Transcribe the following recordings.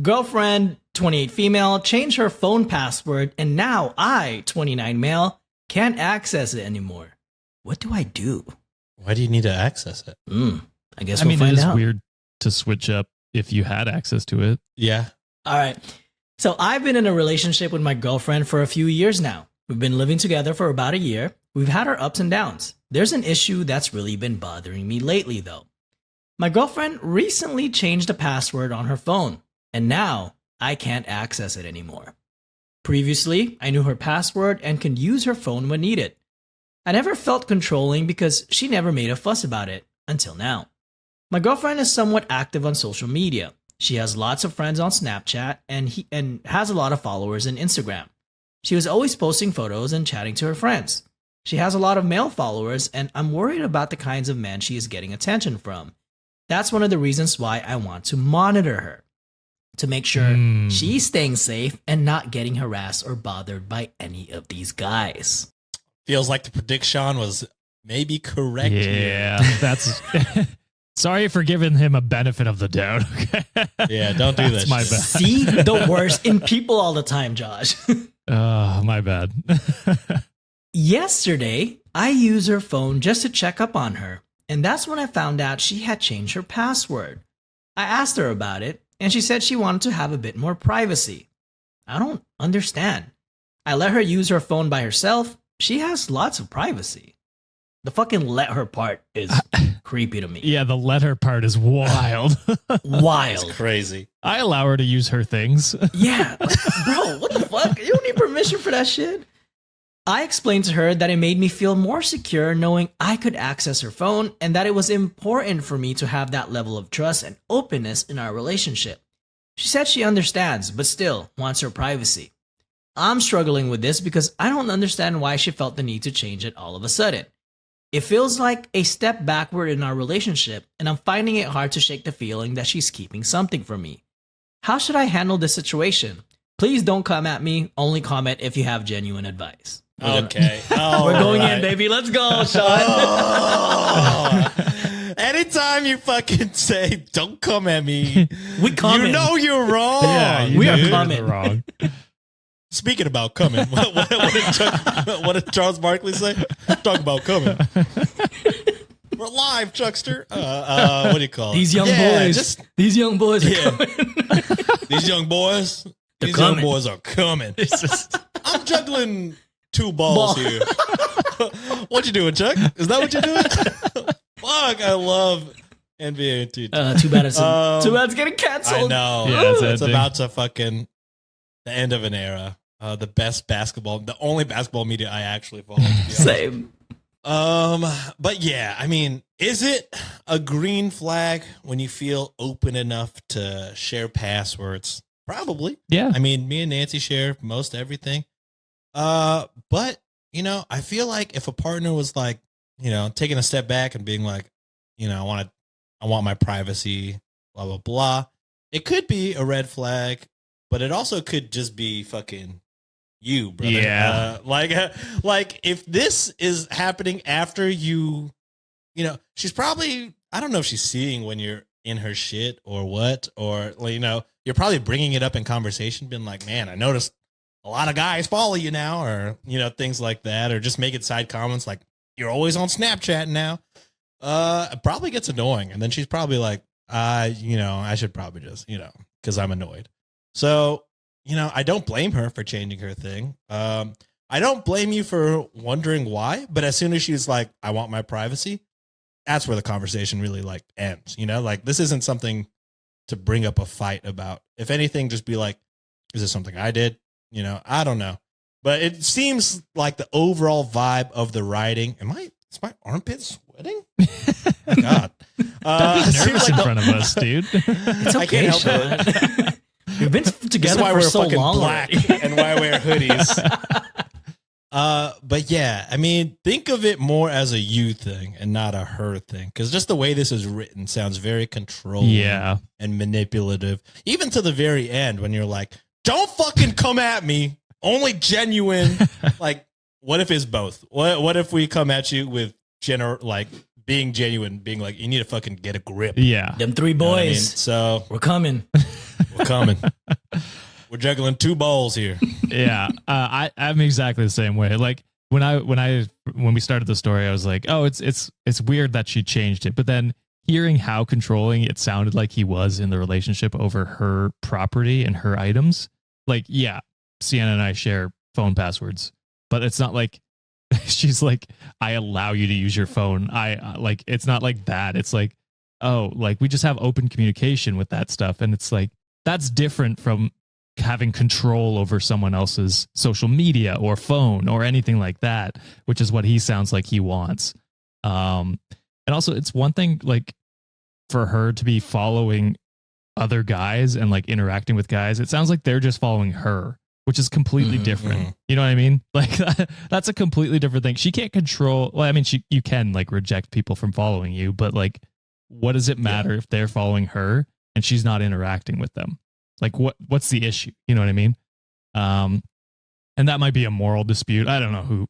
Girlfriend, 28 female, changed her phone password, and now I, 29 male, can't access it anymore. What do I do? Why do you need to access it? I guess we'll find it is out. weird to switch up if you had access to it. Yeah. All right. So I've been in a relationship with my girlfriend for a few years now. We've been living together for about a year. We've had our ups and downs. There's an issue that's really been bothering me lately, though. My girlfriend recently changed a password on her phone, and now I can't access it anymore. Previously, I knew her password and could use her phone when needed. I never felt controlling because she never made a fuss about it until now. My girlfriend is somewhat active on social media. She has lots of friends on Snapchat and has a lot of followers on Instagram. She was always posting photos and chatting to her friends. She has a lot of male followers, and I'm worried about the kinds of men she is getting attention from. That's one of the reasons why I want to monitor her, to make sure she's staying safe and not getting harassed or bothered by any of these guys. Feels like the prediction was maybe correct. Yeah, that's... Sorry for giving him a benefit of the doubt. Yeah, don't do That's this. my shit. bad. See the worst in people all the time, Josh. Oh, my bad. Yesterday, I used her phone just to check up on her, and that's when I found out she had changed her password. I asked her about it, and she said she wanted to have a bit more privacy. I don't understand. I let her use her phone by herself. She has lots of privacy. The fucking let her part is creepy to me. Yeah, the letter part is wild. Wild. It's crazy. I allow her to use her things. Yeah. Bro, what the fuck? You don't need permission for that shit. I explained to her that it made me feel more secure knowing I could access her phone and that it was important for me to have that level of trust and openness in our relationship. She said she understands, but still wants her privacy. I'm struggling with this because I don't understand why she felt the need to change it all of a sudden. It feels like a step backward in our relationship, and I'm finding it hard to shake the feeling that she's keeping something from me. How should I handle this situation? Please don't come at me. Only comment if you have genuine advice. Okay. We're going in, baby. Let's go, Sean. Anytime you fucking say, don't come at me, We coming. you know you're wrong. Yeah, we are dude. coming. Wrong. Speaking about coming, what did Charles Barkley say? Talk about coming. We're live, Chuckster. What do you call it? These young boys. These young boys are coming. These young boys. They're These coming. young boys are coming. I'm juggling two balls here. What you doing, Chuck? Is that what you're doing? Fuck, I love NBA 2K. Too bad it's getting canceled. I know. Yeah, it's it's ending. about to fucking the end of an era. The best basketball, the only basketball media I actually follow. To be honest. Same. But yeah, I mean, is it a green flag when you feel open enough to share passwords? Probably. Yeah. I mean, me and Nancy share most everything. But you know, I feel like if a partner was like, you know, taking a step back and being like, you know, I want my privacy, blah blah blah, it could be a red flag, but it also could just be fucking you, brother. Yeah. Like if this is happening after you know, she's probably, I don't know if she's seeing when you're in her shit or what, or, you know, you're probably bringing it up in conversation, being like, man, I noticed a lot of guys follow you now, or, you know, things like that, or just making side comments like, you're always on Snapchat now. It probably gets annoying. And then she's probably like, you know, I should probably just, you know, because I'm annoyed. So, you know, I don't blame her for changing her thing. I don't blame you for wondering why, but as soon as she's like, I want my privacy, that's where the conversation really like ends. You know, like this isn't something to bring up a fight about. If anything, just be like, is this something I did? You know, I don't know. But it seems like the overall vibe of the writing. Is my armpit sweating? Oh, God. Don't be it seems nervous like in front of us, dude. It's I okay, can't help Sean. We've been This is together why for we're so fucking long. black already. and why I wear hoodies. But yeah, I mean, think of it more as a you thing and not a her thing. Because just the way this is written sounds very controlling Yeah. and manipulative. Even to the very end when you're like, don't fucking come at me. Only genuine. Like, what if it's both? What if we come at you with like being genuine, being like, you need to fucking get a grip. Yeah. Them three You know what I mean? boys. So We're coming. We're coming. We're juggling two balls here. Yeah, I'm exactly the same way. Like when we started the story, I was like, oh, it's weird that she changed it. But then hearing how controlling it sounded like he was in the relationship over her property and her items, like, yeah, Sienna and I share phone passwords, but it's not like she's like, I allow you to use your phone. I like, it's not like that. It's like, oh, like we just have open communication with that stuff. And it's like, that's different from having control over someone else's social media or phone or anything like that, which is what he sounds like he wants. And also it's one thing like for her to be following other guys and like interacting with guys. It sounds like they're just following her, which is completely different. You know what I mean? Like that's a completely different thing. She can't control. Well, I mean, you can like reject people from following you, but like, what does it matter if they're following her and she's not interacting with them? Like what's the issue? You know what I mean? And that might be a moral dispute. I don't know who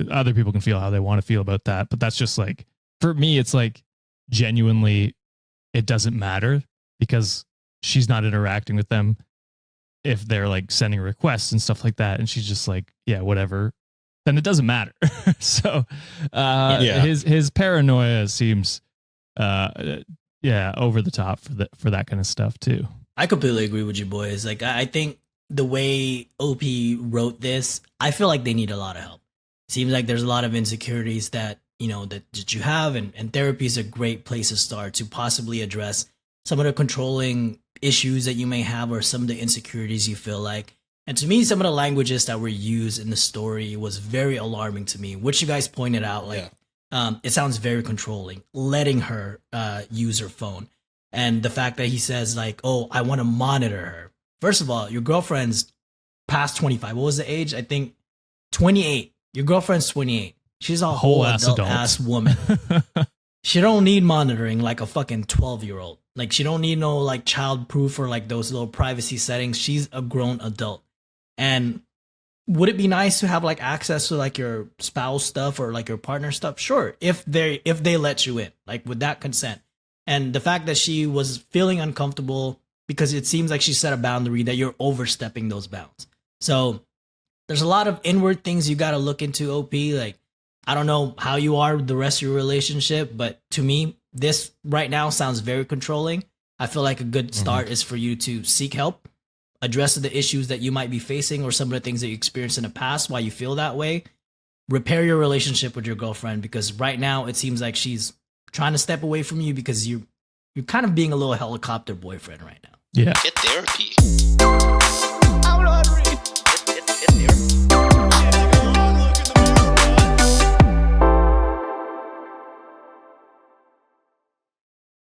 other people can feel how they want to feel about that, but that's just like, for me, it's like genuinely, it doesn't matter because she's not interacting with them if they're like sending requests and stuff like that. And she's just like, yeah, whatever. Then it doesn't matter. So, his paranoia seems, over the top for that kind of stuff too. I completely agree with you, boys. Like, I think the way OP wrote this, I feel like they need a lot of help. It seems like there's a lot of insecurities that, you know, that you have, and therapy is a great place to start to possibly address some of the controlling issues that you may have or some of the insecurities you feel like. And to me, some of the languages that were used in the story was very alarming to me, which you guys pointed out. Like, it sounds very controlling, letting her use her phone. And the fact that he says like, oh, I want to monitor her. First of all, your girlfriend's past 25. What was the age? I think 28. Your girlfriend's 28. She's a whole adult ass woman. She don't need monitoring like a fucking 12-year-old. Like, she don't need no like child proof or like those little privacy settings. She's a grown adult. And would it be nice to have like access to like your spouse stuff or like your partner stuff? Sure, if they let you in, like with that consent. And the fact that she was feeling uncomfortable because it seems like she set a boundary that you're overstepping those bounds. So there's a lot of inward things you got to look into, OP. Like, I don't know how you are with the rest of your relationship, but to me, this right now sounds very controlling. I feel like a good start is for you to seek help, address the issues that you might be facing or some of the things that you experienced in the past, why you feel that way. Repair your relationship with your girlfriend, because right now it seems like she's trying to step away from you because you're kind of being a little helicopter boyfriend right now. Yeah. Get therapy.